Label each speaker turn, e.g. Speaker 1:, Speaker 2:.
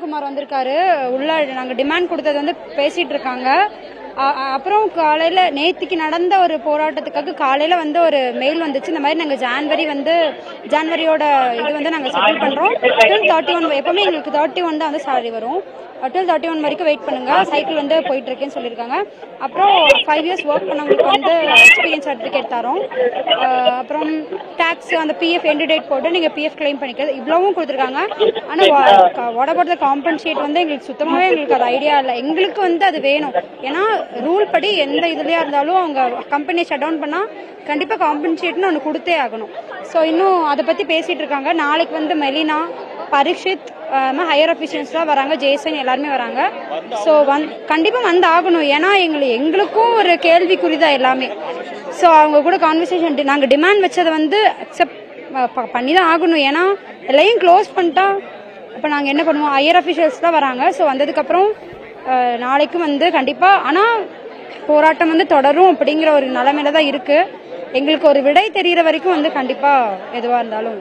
Speaker 1: குமார் வந்திருக்காரு உள்ள. நாங்கள் டிமாண்ட் கொடுத்தது வந்து பேசிட்டு இருக்காங்க. அப்புறம் காலையில் நேற்றுக்கு நடந்த ஒரு போராட்டத்துக்காக காலையில் வந்து ஒரு மெயில் வந்துச்சு. இந்த மாதிரி நாங்கள் ஜான்வரியோட இது வந்து நாங்கள் செட்டில் பண்ணுறோம். 31 எப்போவுமே எங்களுக்கு 31 தான் வந்து சேலரி வரும். 31 வரைக்கும் வெயிட் பண்ணுங்க, சைக்கிள் வந்து போயிட்டு இருக்கேன்னு சொல்லியிருக்காங்க. அப்புறம் 5 இயர்ஸ் ஒர்க் பண்ணவங்களுக்கு வந்து எக்ஸ்பீரியன்ஸ் சர்டிஃபிகேட் தரோம். அப்புறம் டேக்ஸ் அந்த பிஎஃப் எண்டு டேட் போட்டு நீங்கள் பிஎஃப் கிளைம் பண்ணிக்கிறது இவ்வளவும் கொடுத்துருக்காங்க. ஆனால் வாட் அபவுட் த காம்பன்சேட் வந்து எங்களுக்கு சுத்தமாகவே எங்களுக்கு அது ஐடியா இல்லை. எங்களுக்கு வந்து அது வேணும். ஏன்னா ரூல் படி எந்த இதுலையா இருந்தாலும் அவங்க கம்பெனியை ஷட் டவுன் பண்ணால் கண்டிப்பாக காம்பன்சேட்னு ஒன்று கொடுத்தே ஆகணும். ஸோ இன்னும் அதை பற்றி பேசிகிட்டு இருக்காங்க. நாளைக்கு வந்து மெலினா, பரீட்சித், ஹையர் அஃபிஷியல்ஸ்லாம் வராங்க, ஜேசன் எல்லாருமே வராங்க. ஸோ கண்டிப்பாக வந்து ஆகணும். ஏன்னா எங்களுக்கும் ஒரு கேள்விக்குறி தான் எல்லாமே. ஸோ அவங்க கூட கான்வர்சேஷன் நாங்கள் டிமாண்ட் வச்சதை வந்து அக்செப்ட் பண்ணி தான் ஆகணும். ஏன்னா எல்லையும் க்ளோஸ் பண்ணிட்டா இப்போ நாங்கள் என்ன பண்ணுவோம்? ஹையர் அஃபிஷியல்ஸ் தான் வராங்க. ஸோ வந்ததுக்கப்புறம் நாளைக்கும் வந்து கண்டிப்பாக ஆனால் போராட்டம் வந்து தொடரும் அப்படிங்கிற ஒரு நிலைமையில தான் இருக்குது. எங்களுக்கு ஒரு விடை தெரிகிற வரைக்கும் வந்து கண்டிப்பாக எதுவாக இருந்தாலும்